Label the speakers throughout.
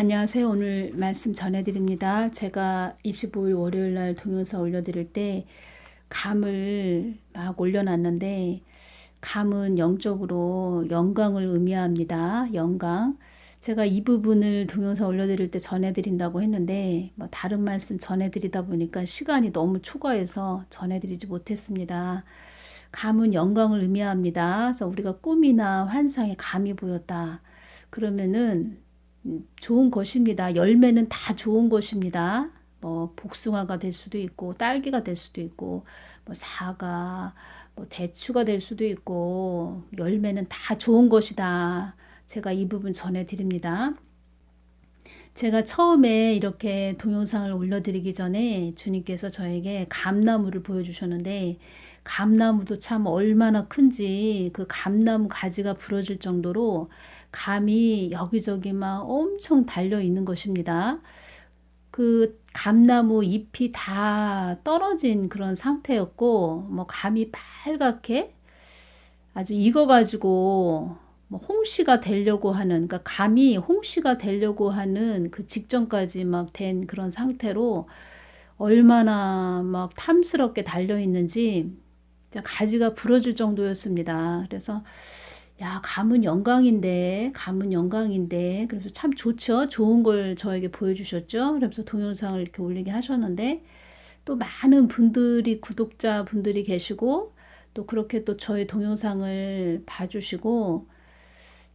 Speaker 1: 안녕하세요. 오늘 말씀 전해드립니다. 제가 25일 월요일 날 동영상 올려드릴 때 감을 막 올려놨는데, 감은 영적으로 영광을 의미합니다. 영광. 제가 이 부분을 동영상 올려드릴 때 전해드린다고 했는데, 다른 말씀 전해드리다 보니까 시간이 너무 초과해서 전해드리지 못했습니다. 감은 영광을 의미합니다. 그래서 우리가 꿈이나 환상에 감이 보였다. 그러면은 좋은 것입니다. 열매는 다 좋은 것입니다. 복숭아가 될 수도 있고 딸기가 될 수도 있고 사과, 대추가 될 수도 있고 열매는 다 좋은 것이다. 제가 이 부분 전해드립니다. 제가 처음에 이렇게 동영상을 올려드리기 전에 주님께서 저에게 감나무를 보여주셨는데, 감나무도 참 얼마나 큰지 그 감나무 가지가 부러질 정도로 감이 여기저기 막 엄청 달려 있는 것입니다. 그 감나무 잎이 다 떨어진 그런 상태였고, 감이 빨갛게 아주 익어가지고 홍시가 되려고 하는, 그러니까 감이 홍시가 되려고 하는 그 직전까지 막 된 그런 상태로 얼마나 막 탐스럽게 달려 있는지 가지가 부러질 정도였습니다. 그래서 야, 감은 영광인데, 감은 영광인데, 그래서 참 좋죠. 좋은 걸 저에게 보여주셨죠. 그래서 동영상을 이렇게 올리게 하셨는데, 또 많은 분들이, 구독자 분들이 계시고, 또 그렇게 또 저의 동영상을 봐주시고,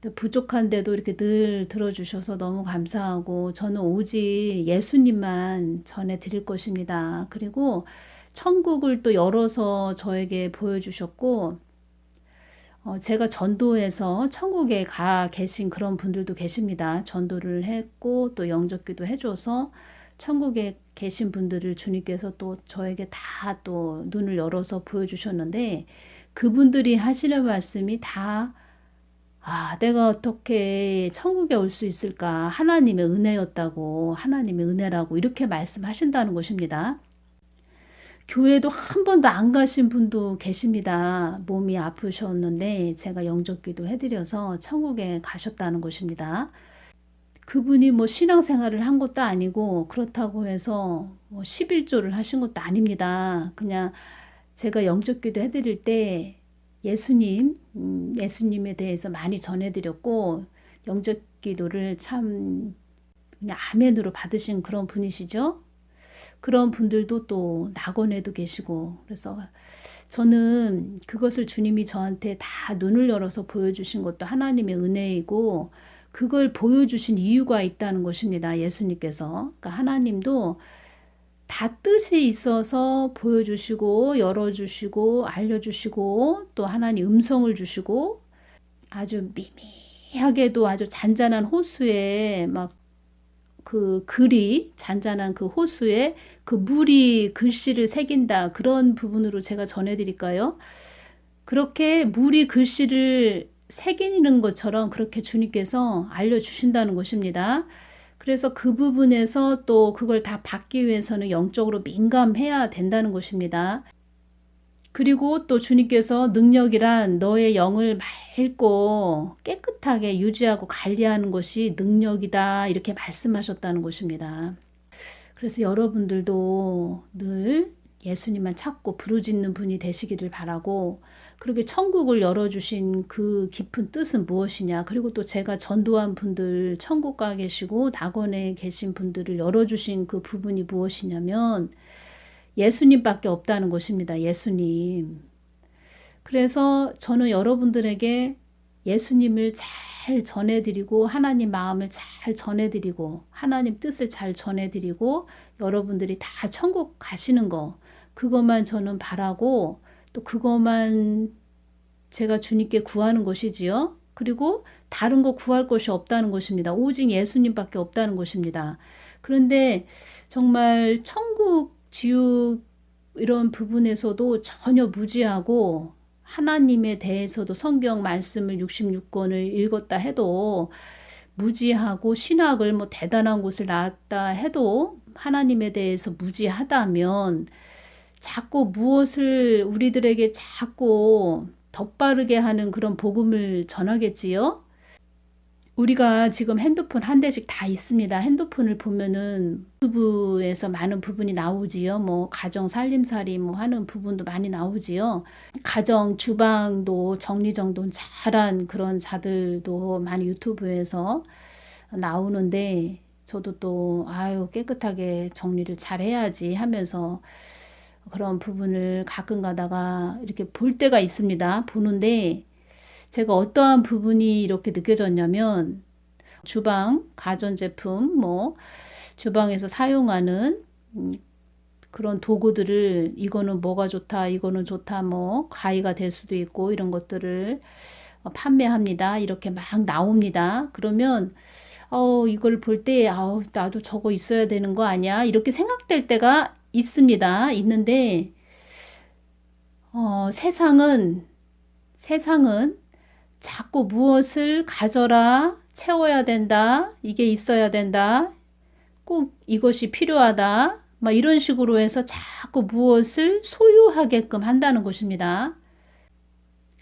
Speaker 1: 또 부족한데도 이렇게 늘 들어주셔서 너무 감사하고, 저는 오직 예수님만 전해 드릴 것입니다. 그리고 천국을 또 열어서 저에게 보여주셨고, 제가 전도해서 천국에 가 계신 그런 분들도 계십니다. 전도를 했고 또 영접기도 해줘서 천국에 계신 분들을 주님께서 또 저에게 다 또 눈을 열어서 보여주셨는데, 그분들이 하시는 말씀이 다 내가 어떻게 천국에 올 수 있을까? 하나님의 은혜였다고, 하나님의 은혜라고 이렇게 말씀하신다는 것입니다. 교회도 한 번도 안 가신 분도 계십니다. 몸이 아프셨는데 제가 영접기도 해드려서 천국에 가셨다는 것입니다. 그분이 신앙생활을 한 것도 아니고 그렇다고 해서 11조를 하신 것도 아닙니다. 그냥 제가 영접기도 해드릴 때 예수님에 대해서 많이 전해드렸고, 영접기도를 참 그냥 아멘으로 받으신 그런 분이시죠. 그런 분들도 또 낙원에도 계시고, 그래서 저는 그것을 주님이 저한테 다 눈을 열어서 보여주신 것도 하나님의 은혜이고, 그걸 보여주신 이유가 있다는 것입니다. 예수님께서. 그러니까 하나님도 다 뜻이 있어서 보여주시고 열어주시고 알려주시고, 또 하나님 음성을 주시고, 아주 미미하게도 아주 잔잔한 호수에 막 그 글이, 잔잔한 그 호수에 그 물이 글씨를 새긴다, 그런 부분으로 제가 전해드릴까요? 그렇게 물이 글씨를 새기는 것처럼 그렇게 주님께서 알려주신다는 것입니다. 그래서 그 부분에서 또 그걸 다 받기 위해서는 영적으로 민감해야 된다는 것입니다. 그리고 또 주님께서 능력이란 너의 영을 맑고 깨끗하게 유지하고 관리하는 것이 능력이다, 이렇게 말씀하셨다는 것입니다. 그래서 여러분들도 늘 예수님만 찾고 부르짖는 분이 되시기를 바라고, 그렇게 천국을 열어주신 그 깊은 뜻은 무엇이냐, 그리고 또 제가 전도한 분들, 천국 가 계시고 낙원에 계신 분들을 열어주신 그 부분이 무엇이냐면 예수님밖에 없다는 것입니다. 예수님. 그래서 저는 여러분들에게 예수님을 잘 전해드리고, 하나님 마음을 잘 전해드리고, 하나님 뜻을 잘 전해드리고, 여러분들이 다 천국 가시는 거, 그것만 저는 바라고, 또 그것만 제가 주님께 구하는 것이지요. 그리고 다른 거 구할 것이 없다는 것입니다. 오직 예수님밖에 없다는 것입니다. 그런데 정말 천국, 지옥 이런 부분에서도 전혀 무지하고, 하나님에 대해서도 성경 말씀을 66권을 읽었다 해도 무지하고, 신학을 대단한 곳을 나왔다 해도 하나님에 대해서 무지하다면, 자꾸 무엇을 우리들에게 자꾸 덧바르게 하는 그런 복음을 전하겠지요. 우리가 지금 핸드폰 한 대씩 다 있습니다. 핸드폰을 보면은 유튜브에서 많은 부분이 나오지요. 뭐 가정 살림살이 뭐 하는 부분도 많이 나오지요. 가정 주방도 정리정돈 잘한 그런 자들도 많이 유튜브에서 나오는데 저도 또 아유 깨끗하게 정리를 잘 해야지 하면서 그런 부분을 가끔 가다가 이렇게 볼 때가 있습니다. 보는데 제가 어떠한 부분이 이렇게 느껴졌냐면 주방, 가전제품, 뭐 주방에서 사용하는 그런 도구들을 이거는 뭐가 좋다, 이거는 좋다, 뭐 가위가 될 수도 있고 이런 것들을 판매합니다. 이렇게 막 나옵니다. 그러면 이걸 볼 때 나도 저거 있어야 되는 거 아니야? 이렇게 생각될 때가 있습니다. 있는데 세상은 자꾸 무엇을 가져라, 채워야 된다, 이게 있어야 된다, 꼭 이것이 필요하다, 막 이런 식으로 해서 자꾸 무엇을 소유하게끔 한다는 것입니다.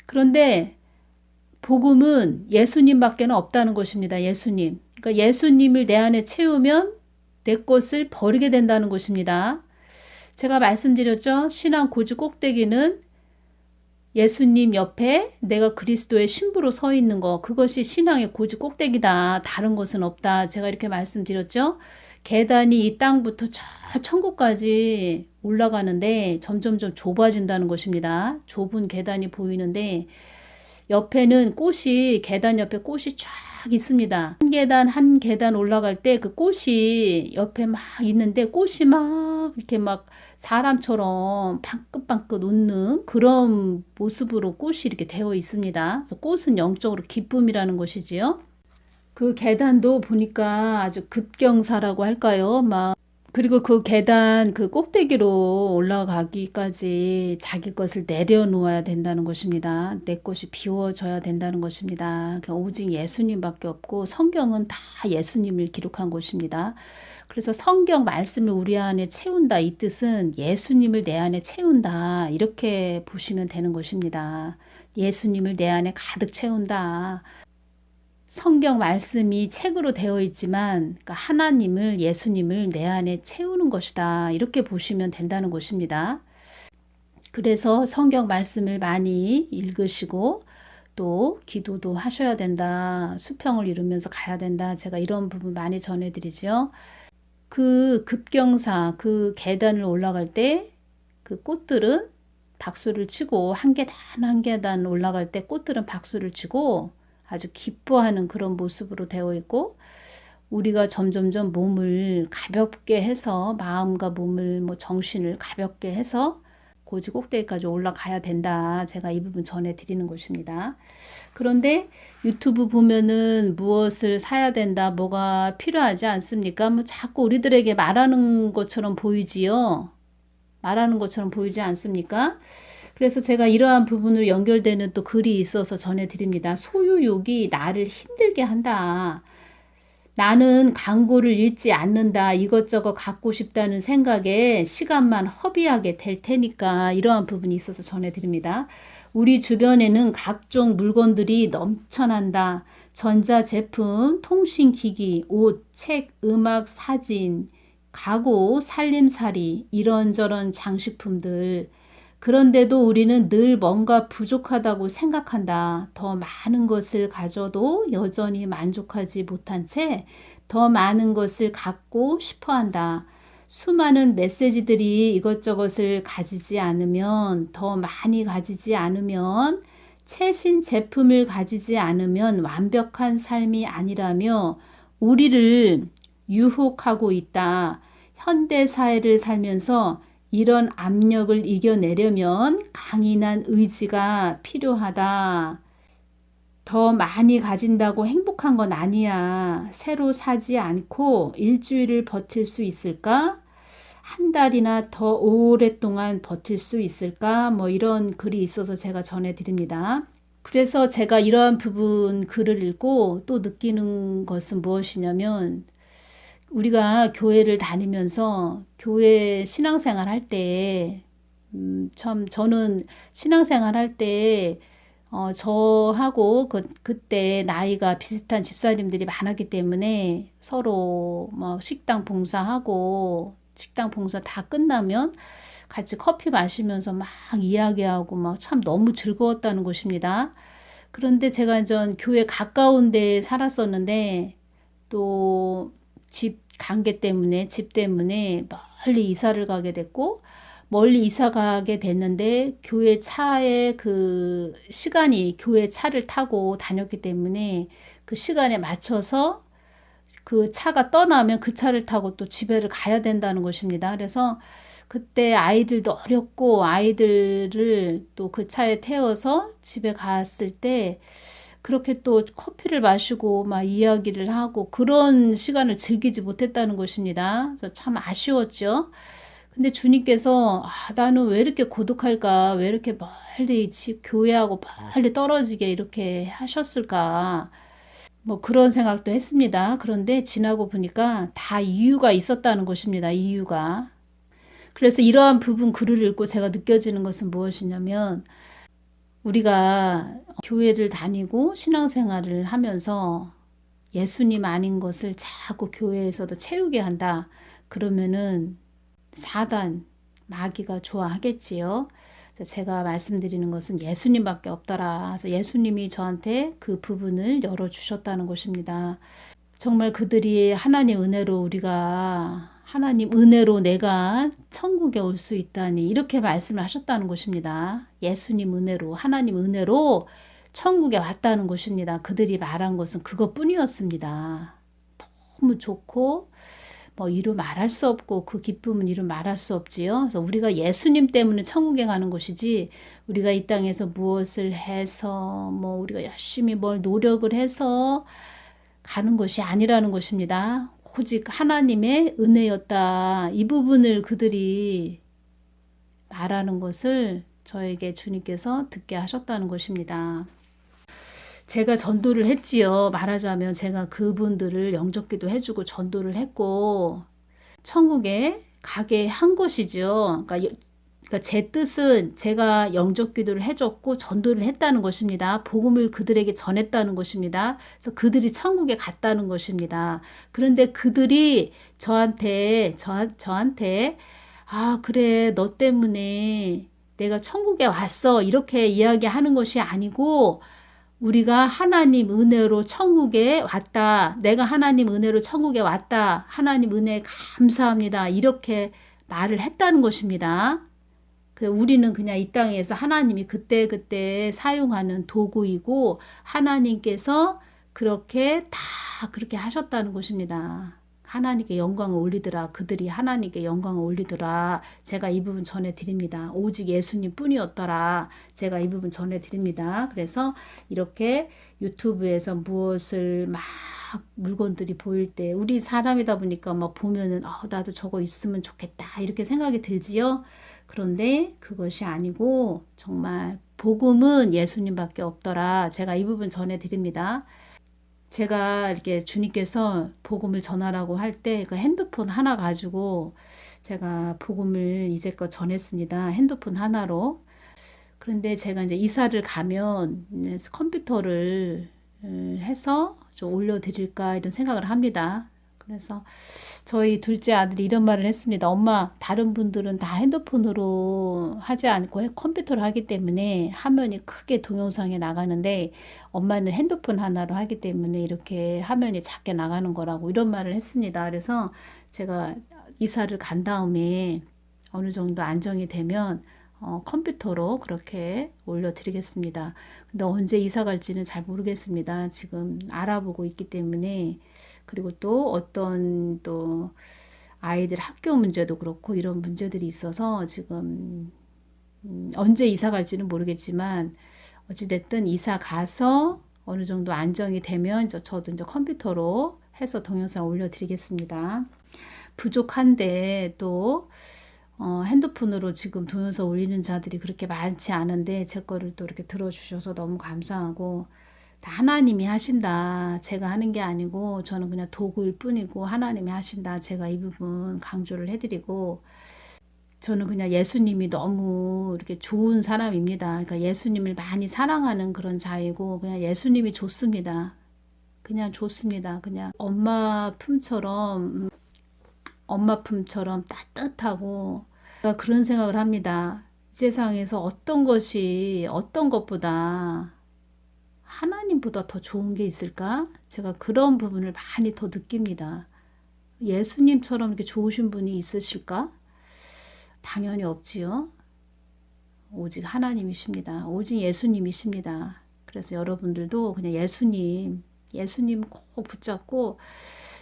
Speaker 1: 그런데 복음은 예수님밖에 없다는 것입니다. 예수님. 그러니까 예수님을 내 안에 채우면 내 것을 버리게 된다는 것입니다. 제가 말씀드렸죠. 신앙 고지 꼭대기는 예수님 옆에 내가 그리스도의 신부로 서 있는 거, 그것이 신앙의 고지 꼭대기다. 다른 것은 없다. 제가 이렇게 말씀드렸죠. 계단이 이 땅부터 저 천국까지 올라가는데 점점점 좁아진다는 것입니다. 좁은 계단이 보이는데 옆에는 꽃이, 계단 옆에 꽃이 쫙 있습니다. 한 계단 올라갈 때 그 꽃이 옆에 막 있는데 꽃이 막 이렇게 막 사람처럼 방긋방긋 웃는 그런 모습으로 꽃이 이렇게 되어 있습니다. 그래서 꽃은 영적으로 기쁨이라는 것이지요. 그 계단도 보니까 아주 급경사라고 할까요? 그리고 그 계단 그 꼭대기로 올라가기까지 자기 것을 내려놓아야 된다는 것입니다. 내 것이 비워져야 된다는 것입니다. 오직 예수님밖에 없고 성경은 다 예수님을 기록한 것입니다. 그래서 성경 말씀을 우리 안에 채운다, 이 뜻은 예수님을 내 안에 채운다, 이렇게 보시면 되는 것입니다. 예수님을 내 안에 가득 채운다. 성경 말씀이 책으로 되어 있지만 그러니까 하나님을, 예수님을 내 안에 채우는 것이다, 이렇게 보시면 된다는 것입니다. 그래서 성경 말씀을 많이 읽으시고 또 기도도 하셔야 된다, 수평을 이루면서 가야 된다, 제가 이런 부분 많이 전해드리죠. 그 급경사, 그 계단을 올라갈 때 그 꽃들은 박수를 치고, 한 계단 한 계단 올라갈 때 꽃들은 박수를 치고 아주 기뻐하는 그런 모습으로 되어 있고, 우리가 점점점 몸을 가볍게 해서, 마음과 몸을 뭐 정신을 가볍게 해서 고지 꼭대기까지 올라가야 된다, 제가 이 부분 전해드리는 것입니다. 그런데 유튜브 보면은 무엇을 사야 된다, 뭐가 필요하지 않습니까? 뭐 자꾸 우리들에게 말하는 것처럼 보이지요. 말하는 것처럼 보이지 않습니까? 그래서 제가 이러한 부분으로 연결되는 또 글이 있어서 전해드립니다. 소유욕이 나를 힘들게 한다. 나는 광고를 읽지 않는다. 이것저것 갖고 싶다는 생각에 시간만 허비하게 될 테니까, 이러한 부분이 있어서 전해드립니다. 우리 주변에는 각종 물건들이 넘쳐난다. 전자제품, 통신기기, 옷, 책, 음악, 사진, 가구, 살림살이, 이런저런 장식품들. 그런데도 우리는 늘 뭔가 부족하다고 생각한다. 더 많은 것을 가져도 여전히 만족하지 못한 채 더 많은 것을 갖고 싶어 한다. 수많은 메시지들이 이것저것을 가지지 않으면, 더 많이 가지지 않으면, 최신 제품을 가지지 않으면 완벽한 삶이 아니라며 우리를 유혹하고 있다. 현대 사회를 살면서 이런 압력을 이겨내려면 강인한 의지가 필요하다. 더 많이 가진다고 행복한 건 아니야. 새로 사지 않고 일주일을 버틸 수 있을까? 한 달이나 더 오랫동안 버틸 수 있을까? 뭐 이런 글이 있어서 제가 전해드립니다. 그래서 제가 이러한 부분 글을 읽고 또 느끼는 것은 무엇이냐면, 우리가 교회를 다니면서 교회 신앙생활 할 때, 참 저는 신앙생활 할 때 저하고 그때 나이가 비슷한 집사님들이 많았기 때문에 서로 뭐 식당 봉사 다 끝나면 같이 커피 마시면서 막 이야기하고 막 참 너무 즐거웠다는 곳입니다. 그런데 제가 전 교회 가까운 데 살았었는데 또 집 때문에 멀리 이사를 가게 됐고 멀리 이사 가게 됐는데 교회 차에 그 시간이 교회 차를 타고 다녔기 때문에 그 시간에 맞춰서 그 차가 떠나면 그 차를 타고 또 집에를 가야 된다는 것입니다. 그래서 그때 아이들도 어렸고 아이들을 또 그 차에 태워서 집에 갔을 때 그렇게 또 커피를 마시고 막 이야기를 하고 그런 시간을 즐기지 못했다는 것입니다. 그래서 참 아쉬웠죠. 근데 주님께서 나는 왜 이렇게 고독할까? 왜 이렇게 멀리 교회하고 멀리 떨어지게 이렇게 하셨을까? 뭐 그런 생각도 했습니다. 그런데 지나고 보니까 다 이유가 있었다는 것입니다. 이유가. 그래서 이러한 부분 글을 읽고 제가 느껴지는 것은 무엇이냐면 우리가 교회를 다니고 신앙생활을 하면서 예수님 아닌 것을 자꾸 교회에서도 채우게 한다. 그러면은 사단, 마귀가 좋아하겠지요. 제가 말씀드리는 것은 예수님밖에 없더라. 그래서 예수님이 저한테 그 부분을 열어주셨다는 것입니다. 정말 그들이 하나님 은혜로 우리가 하나님 은혜로 내가 천국에 올 수 있다니 이렇게 말씀을 하셨다는 것입니다. 예수님 은혜로 하나님 은혜로 천국에 왔다는 것입니다. 그들이 말한 것은 그것뿐이었습니다. 너무 좋고 뭐 이루 말할 수 없고 그 기쁨은 이루 말할 수 없지요. 그래서 우리가 예수님 때문에 천국에 가는 것이지 우리가 이 땅에서 무엇을 해서 뭐 우리가 열심히 뭘 노력을 해서 가는 것이 아니라는 것입니다. 오직 하나님의 은혜였다. 이 부분을 그들이 말하는 것을 저에게 주님께서 듣게 하셨다는 것입니다. 제가 전도를 했지요. 말하자면 제가 그분들을 영접기도 해주고 전도를 했고 천국에 가게 한 것이죠. 그러니까 제 뜻은 제가 영접 기도를 해줬고 전도를 했다는 것입니다. 복음을 그들에게 전했다는 것입니다. 그래서 그들이 천국에 갔다는 것입니다. 그런데 그들이 저한테 그래 너 때문에 내가 천국에 왔어 이렇게 이야기하는 것이 아니고 우리가 하나님 은혜로 천국에 왔다. 내가 하나님 은혜로 천국에 왔다. 하나님 은혜 감사합니다. 이렇게 말을 했다는 것입니다. 우리는 그냥 이 땅에서 하나님이 그때그때 사용하는 도구이고 하나님께서 그렇게 다 그렇게 하셨다는 것입니다. 하나님께 영광을 올리더라. 그들이 하나님께 영광을 올리더라. 제가 이 부분 전해드립니다. 오직 예수님 뿐이었더라. 제가 이 부분 전해드립니다. 그래서 이렇게 유튜브에서 무엇을 막 물건들이 보일 때 우리 사람이다 보니까 막 보면은 나도 저거 있으면 좋겠다 이렇게 생각이 들지요. 그런데 그것이 아니고 정말 복음은 예수님밖에 없더라. 제가 이 부분 전해드립니다. 제가 이렇게 주님께서 복음을 전하라고 할 때 그 핸드폰 하나 가지고 제가 복음을 이제껏 전했습니다. 핸드폰 하나로. 그런데 제가 이제 이사를 가면 컴퓨터를 해서 좀 올려드릴까 이런 생각을 합니다. 그래서 저희 둘째 아들이 이런 말을 했습니다. 엄마, 다른 분들은 다 핸드폰으로 하지 않고 컴퓨터로 하기 때문에 화면이 크게 동영상에 나가는데 엄마는 핸드폰 하나로 하기 때문에 이렇게 화면이 작게 나가는 거라고 이런 말을 했습니다. 그래서 제가 이사를 간 다음에 어느 정도 안정이 되면 컴퓨터로 그렇게 올려드리겠습니다. 근데 언제 이사 갈지는 잘 모르겠습니다. 지금 알아보고 있기 때문에 그리고 또 어떤 또 아이들 학교 문제도 그렇고 이런 문제들이 있어서 지금 언제 이사 갈지는 모르겠지만 어찌됐든 이사 가서 어느 정도 안정이 되면 저도 이제 컴퓨터로 해서 동영상 올려드리겠습니다. 부족한데 또 핸드폰으로 지금 동영상 올리는 자들이 그렇게 많지 않은데 제 거를 또 이렇게 들어주셔서 너무 감사하고 다 하나님이 하신다. 제가 하는 게 아니고 저는 그냥 도구일 뿐이고 하나님이 하신다. 제가 이 부분 강조를 해드리고 저는 그냥 예수님이 너무 이렇게 좋은 사람입니다. 그러니까 예수님을 많이 사랑하는 그런 자이고 그냥 예수님이 좋습니다. 그냥 좋습니다. 그냥 엄마 품처럼 따뜻하고 제가 그런 생각을 합니다. 이 세상에서 어떤 것보다 하나님보다 더 좋은 게 있을까? 제가 그런 부분을 많이 더 느낍니다. 예수님처럼 이렇게 좋으신 분이 있으실까? 당연히 없지요. 오직 하나님이십니다. 오직 예수님이십니다. 그래서 여러분들도 그냥 예수님 꼭 붙잡고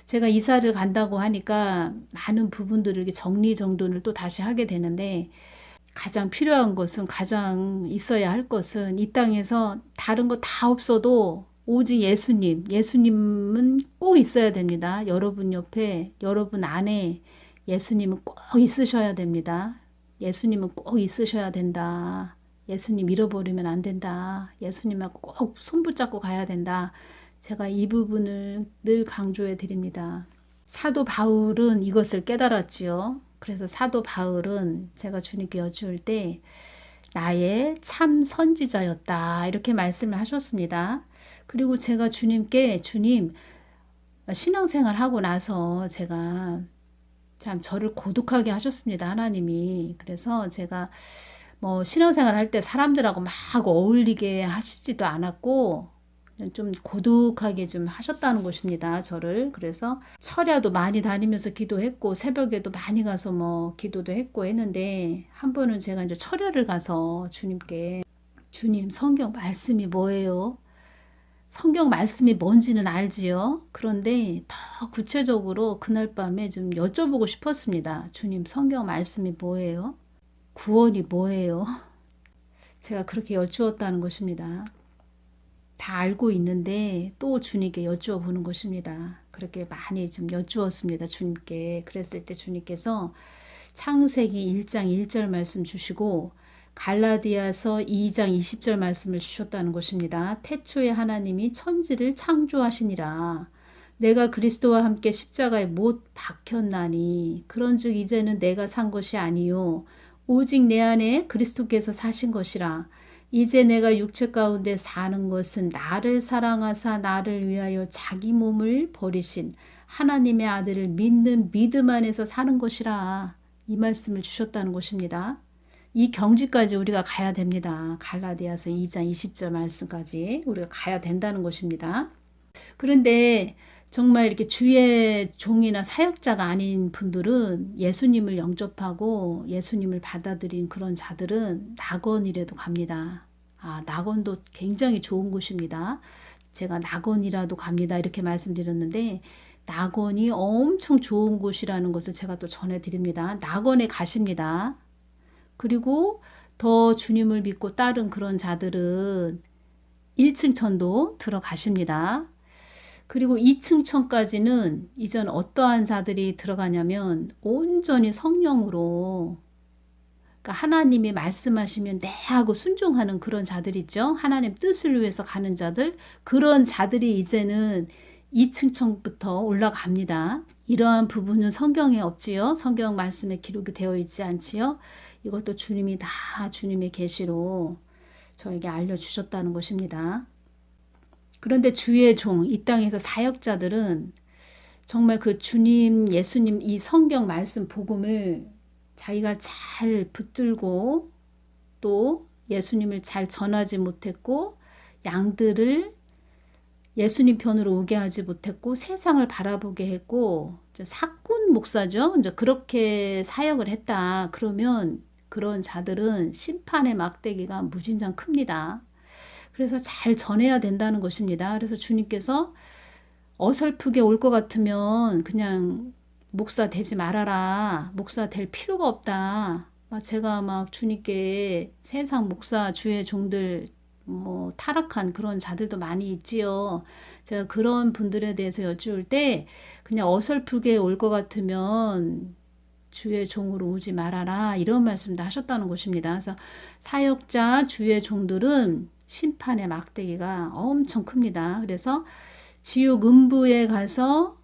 Speaker 1: 제가 이사를 간다고 하니까 많은 부분들을 이렇게 정리정돈을 또 다시 하게 되는데 가장 필요한 것은 가장 있어야 할 것은 이 땅에서 다른 거 다 없어도 오직 예수님은 꼭 있어야 됩니다. 여러분 옆에, 여러분 안에 예수님은 꼭 있으셔야 됩니다. 예수님은 꼭 있으셔야 된다. 예수님 잃어버리면 안 된다. 예수님하고 꼭 손붙잡고 가야 된다. 제가 이 부분을 늘 강조해 드립니다. 사도 바울은 이것을 깨달았지요. 그래서 사도 바울은 제가 주님께 여쭈을 때 나의 참 선지자였다. 이렇게 말씀을 하셨습니다. 그리고 제가 주님께 주님 신앙생활 하고 나서 제가 참 저를 고독하게 하셨습니다. 하나님이. 그래서 제가 뭐 신앙생활 할 때 사람들하고 막 어울리게 하시지도 않았고 좀 고독하게 좀 하셨다는 것입니다. 저를. 그래서 철야도 많이 다니면서 기도했고 새벽에도 많이 가서 뭐 기도도 했고 했는데 한 번은 제가 이제 철야를 가서 주님께 주님 성경 말씀이 뭐예요? 성경 말씀이 뭔지는 알지요. 그런데 더 구체적으로 그날 밤에 좀 여쭤보고 싶었습니다. 주님 성경 말씀이 뭐예요? 구원이 뭐예요? 제가 그렇게 여쭈었다는 것입니다. 다 알고 있는데 또 주님께 여쭈어 보는 것입니다. 그렇게 많이 좀 여쭈었습니다. 주님께. 그랬을 때 주님께서 창세기 1장 1절 말씀 주시고 갈라디아서 2장 20절 말씀을 주셨다는 것입니다. 태초에 하나님이 천지를 창조하시니라. 내가 그리스도와 함께 십자가에 못 박혔나니 그런즉 이제는 내가 산 것이 아니요 오직 내 안에 그리스도께서 사신 것이라. 이제 내가 육체 가운데 사는 것은 나를 사랑하사 나를 위하여 자기 몸을 버리신 하나님의 아들을 믿는 믿음 안에서 사는 것이라. 이 말씀을 주셨다는 것입니다. 이 경지까지 우리가 가야 됩니다. 갈라디아서 2장 20절 말씀까지 우리가 가야 된다는 것입니다. 그런데 정말 이렇게 주의 종이나 사역자가 아닌 분들은 예수님을 영접하고 예수님을 받아들인 그런 자들은 낙원이라도 갑니다. 낙원도 굉장히 좋은 곳입니다. 제가 낙원이라도 갑니다. 이렇게 말씀드렸는데 낙원이 엄청 좋은 곳이라는 것을 제가 또 전해드립니다. 낙원에 가십니다. 그리고 더 주님을 믿고 따른 그런 자들은 1층 천도 들어가십니다. 그리고 2층 천까지는 이전 어떠한 자들이 들어가냐면 온전히 성령으로 그러니까 하나님이 말씀하시면 네 하고 순종하는 그런 자들 있죠. 하나님 뜻을 위해서 가는 자들. 그런 자들이 이제는 2층 천부터 올라갑니다. 이러한 부분은 성경에 없지요. 성경 말씀에 기록이 되어 있지 않지요. 이것도 주님이 다 주님의 계시로 저에게 알려주셨다는 것입니다. 그런데 주의 종, 이 땅에서 사역자들은 정말 그 주님, 예수님 이 성경 말씀 복음을 자기가 잘 붙들고 또 예수님을 잘 전하지 못했고 양들을 예수님 편으로 오게 하지 못했고 세상을 바라보게 했고 사꾼 목사죠. 이제 그렇게 사역을 했다. 그러면 그런 자들은 심판의 막대기가 무진장 큽니다. 그래서 잘 전해야 된다는 것입니다. 그래서 주님께서 어설프게 올 것 같으면 그냥 목사 되지 말아라. 목사 될 필요가 없다. 제가 막 주님께 세상 목사 주의 종들 뭐 타락한 그런 자들도 많이 있지요. 제가 그런 분들에 대해서 여쭈을 때 그냥 어설프게 올 것 같으면 주의 종으로 오지 말아라. 이런 말씀도 하셨다는 것입니다. 그래서 사역자 주의 종들은 심판의 막대기가 엄청 큽니다. 그래서 지옥 음부에 가서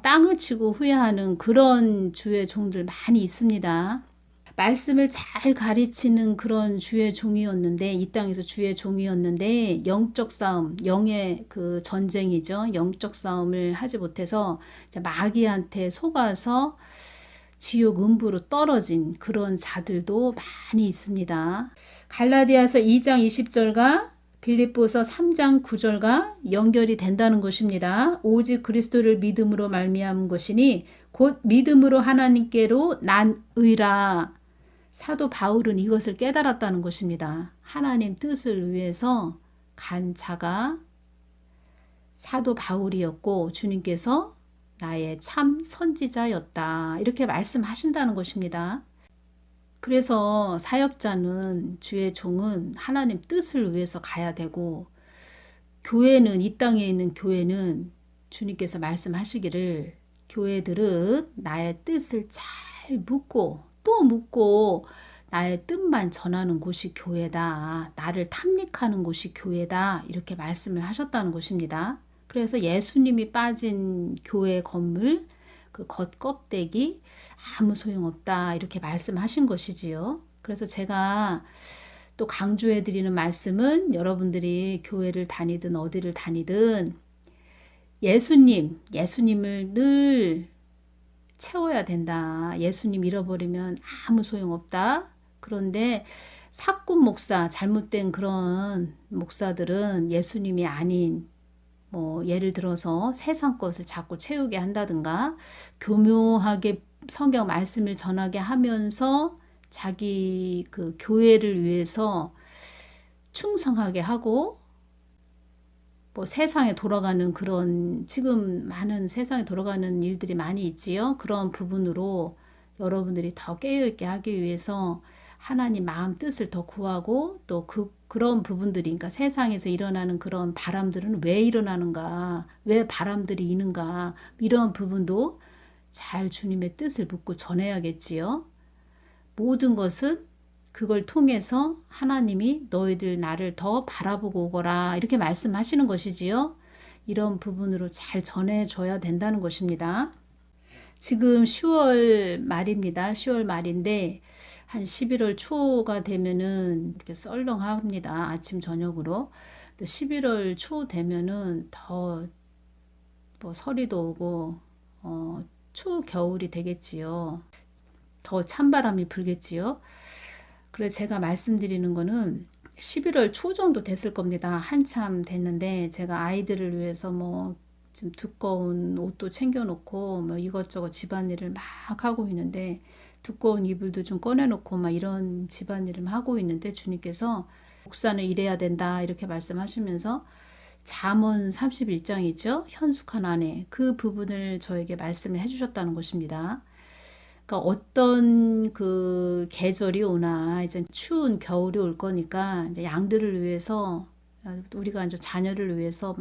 Speaker 1: 땅을 치고 후회하는 그런 주의 종들 많이 있습니다. 말씀을 잘 가르치는 그런 주의 종이었는데, 이 땅에서 주의 종이었는데, 영적 싸움, 영의 그 전쟁이죠. 영적 싸움을 하지 못해서 마귀한테 속아서 지옥 음부로 떨어진 그런 자들도 많이 있습니다. 갈라디아서 2장 20절과 빌립보서 3장 9절과 연결이 된다는 것입니다. 오직 그리스도를 믿음으로 말미암은 것이니 곧 믿음으로 하나님께로 난 의라. 사도 바울은 이것을 깨달았다는 것입니다. 하나님 뜻을 위해서 간 자가 사도 바울이었고 주님께서 나의 참 선지자였다. 이렇게 말씀하신다는 것입니다. 그래서 사역자는 주의 종은 하나님 뜻을 위해서 가야 되고 교회는 이 땅에 있는 교회는 주님께서 말씀하시기를 교회들은 나의 뜻을 잘 묻고 또 묻고 나의 뜻만 전하는 곳이 교회다. 나를 탐닉하는 곳이 교회다. 이렇게 말씀을 하셨다는 것입니다. 그래서 예수님이 빠진 교회 건물 그 겉껍데기 아무 소용없다. 이렇게 말씀하신 것이지요. 그래서 제가 또 강조해 드리는 말씀은 여러분들이 교회를 다니든 어디를 다니든 예수님을 늘 채워야 된다. 예수님 잃어버리면 아무 소용없다. 그런데 사꾼 목사, 잘못된 그런 목사들은 예수님이 아닌 예를 들어서 세상 것을 자꾸 채우게 한다든가 교묘하게 성경 말씀을 전하게 하면서 자기 그 교회를 위해서 충성하게 하고 세상에 돌아가는 그런 지금 많은 세상에 돌아가는 일들이 많이 있지요. 그런 부분으로 여러분들이 더 깨어있게 하기 위해서 하나님 마음 뜻을 더 구하고 또 그런 부분들이 그러니까 세상에서 일어나는 그런 바람들은 왜 일어나는가 왜 바람들이 있는가 이런 부분도 잘 주님의 뜻을 묻고 전해야겠지요. 모든 것은 그걸 통해서 하나님이 너희들 나를 더 바라보고 오거라 이렇게 말씀하시는 것이지요. 이런 부분으로 잘 전해줘야 된다는 것입니다. 지금 10월 말입니다. 10월 말인데 한 11월 초가 되면은 이렇게 썰렁합니다. 아침 저녁으로. 또 11월 초 되면은 더 서리도 오고 초겨울이 되겠지요. 더 찬바람이 불겠지요. 그래서 제가 말씀드리는 거는 11월 초 정도 됐을 겁니다. 한참 됐는데 제가 아이들을 위해서 좀 두꺼운 옷도 챙겨놓고 이것저것 집안일을 막 하고 있는데 두꺼운 이불도 좀 꺼내놓고 이런 집안일을 하고 있는데 주님께서 목사는 이래야 된다 이렇게 말씀하시면서 잠언 31장이죠. 현숙한 아내 그 부분을 저에게 말씀을 해주셨다는 것입니다. 그러니까 어떤 그 계절이 오나 이제 추운 겨울이 올 거니까 이제 양들을 위해서 우리가 이제 자녀를 위해서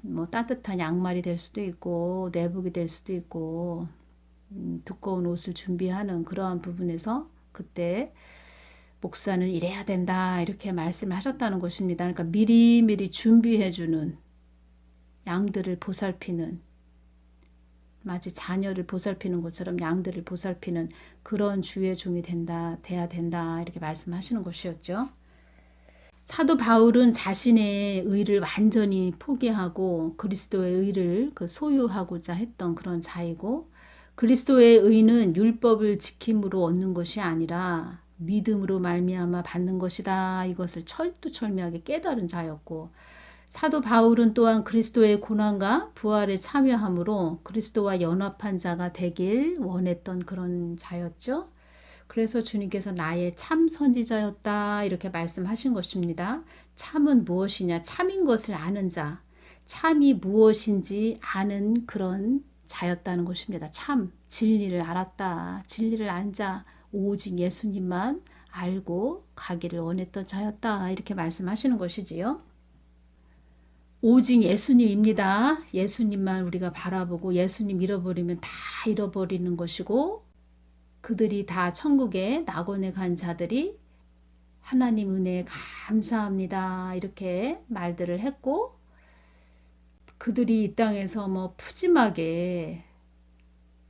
Speaker 1: 막 따뜻한 양말이 될 수도 있고 내복이 될 수도 있고 두꺼운 옷을 준비하는 그러한 부분에서 그때 목사는 이래야 된다 이렇게 말씀을 하셨다는 것입니다. 그러니까 미리미리 준비해주는 양들을 보살피는 마치 자녀를 보살피는 것처럼 양들을 보살피는 그런 주의 종이 돼야 된다 이렇게 말씀하시는 것이었죠. 사도 바울은 자신의 의를 완전히 포기하고 그리스도의 의를 소유하고자 했던 그런 자이고 그리스도의 의는 율법을 지킴으로 얻는 것이 아니라 믿음으로 말미암아 받는 것이다. 이것을 철두철미하게 깨달은 자였고 사도 바울은 또한 그리스도의 고난과 부활에 참여함으로 그리스도와 연합한 자가 되길 원했던 그런 자였죠. 그래서 주님께서 나의 참 선지자였다 이렇게 말씀하신 것입니다. 참은 무엇이냐? 참인 것을 아는 자, 참이 무엇인지 아는 그런 자였다는 것입니다. 참, 진리를 알았다. 진리를 안 자, 오직 예수님만 알고 가기를 원했던 자였다 이렇게 말씀하시는 것이지요. 오직 예수님입니다. 예수님만 우리가 바라보고 예수님 잃어버리면 다 잃어버리는 것이고 그들이 다 천국에 낙원에 간 자들이 하나님 은혜에 감사합니다 이렇게 말들을 했고 그들이 이 땅에서 푸짐하게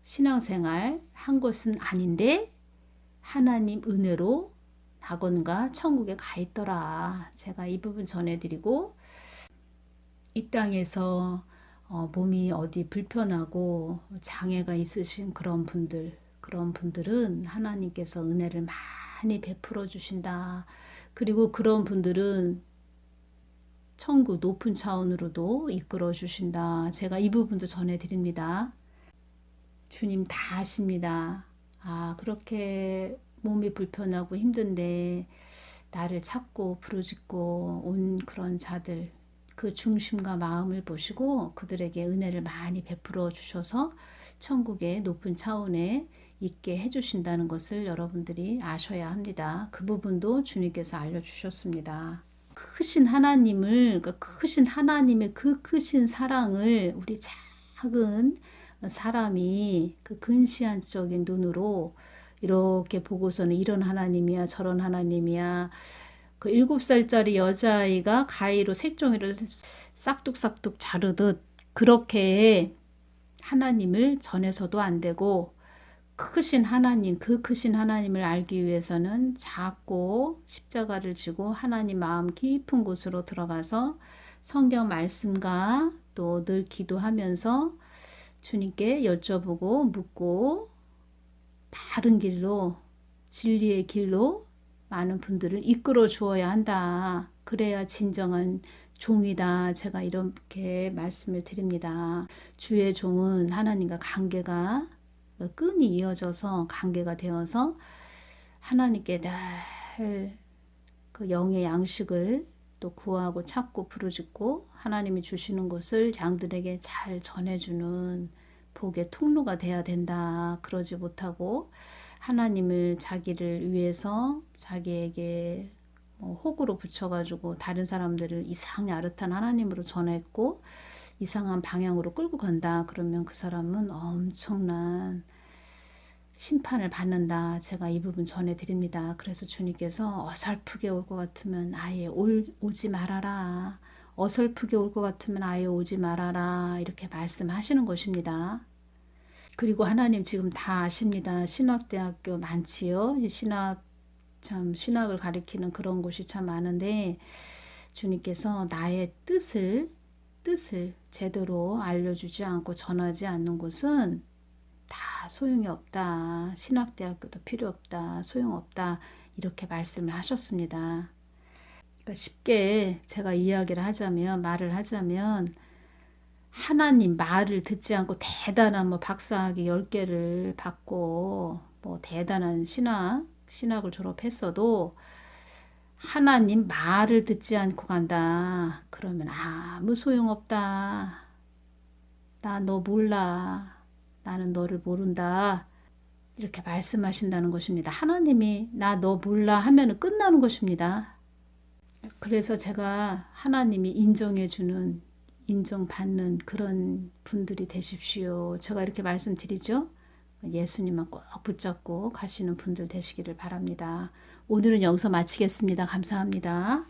Speaker 1: 신앙생활 한 것은 아닌데 하나님 은혜로 낙원과 천국에 가 있더라. 제가 이 부분 전해드리고, 이 땅에서 몸이 어디 불편하고 장애가 있으신 그런 분들은 하나님께서 은혜를 많이 베풀어 주신다. 그리고 그런 분들은 천국 높은 차원으로도 이끌어 주신다. 제가 이 부분도 전해드립니다. 주님 다 아십니다. 그렇게 몸이 불편하고 힘든데 나를 찾고 부르짖고 온 그런 자들, 그 중심과 마음을 보시고 그들에게 은혜를 많이 베풀어 주셔서 천국의 높은 차원에 있게 해주신다는 것을 여러분들이 아셔야 합니다. 그 부분도 주님께서 알려주셨습니다. 크신 하나님을, 크신 하나님의 그 크신 사랑을 우리 작은 사람이 그 근시안적인 눈으로 이렇게 보고서는 이런 하나님이야, 저런 하나님이야. 그 7살짜리 여자아이가 가위로 색종이를 싹둑싹둑 자르듯 그렇게 하나님을 전해서도 안 되고, 크신 하나님, 그 크신 하나님을 알기 위해서는 작고 십자가를 지고 하나님 마음 깊은 곳으로 들어가서 성경 말씀과 또 늘 기도하면서 주님께 여쭤보고 묻고 바른 길로, 진리의 길로 많은 분들을 이끌어 주어야 한다. 그래야 진정한 종이다. 제가 이렇게 말씀을 드립니다. 주의 종은 하나님과 관계가 끈이 이어져서 관계가 되어서 하나님께 늘 그 영의 양식을 또 구하고 찾고 부르짖고 하나님이 주시는 것을 양들에게 잘 전해주는 복의 통로가 돼야 된다. 그러지 못하고 하나님을 자기를 위해서 자기에게 호구로 붙여가지고 다른 사람들을 이상 야릇한 하나님으로 전했고 이상한 방향으로 끌고 간다. 그러면 그 사람은 엄청난 심판을 받는다. 제가 이 부분 전해드립니다. 그래서 주님께서 어설프게 올 것 같으면 아예 오지 말아라. 어설프게 올 것 같으면 아예 오지 말아라. 이렇게 말씀하시는 것입니다. 그리고 하나님 지금 다 아십니다. 신학대학교 많지요. 신학을 가리키는 그런 곳이 참 많은데 주님께서 나의 뜻을 제대로 알려주지 않고 전하지 않는 곳은 다 소용이 없다. 신학대학교도 필요 없다. 소용없다. 이렇게 말씀을 하셨습니다. 그러니까 쉽게 제가 말을 하자면 하나님 말을 듣지 않고 대단한 박사학위 10개를 받고 대단한 신학을 졸업했어도 하나님 말을 듣지 않고 간다. 그러면 아무 소용없다. 나 너 몰라. 나는 너를 모른다. 이렇게 말씀하신다는 것입니다. 하나님이 나 너 몰라 하면 끝나는 것입니다. 그래서 제가 하나님이 인정받는 그런 분들이 되십시오. 제가 이렇게 말씀드리죠. 예수님만 꼭 붙잡고 가시는 분들 되시기를 바랍니다. 오늘은 여기서 마치겠습니다. 감사합니다.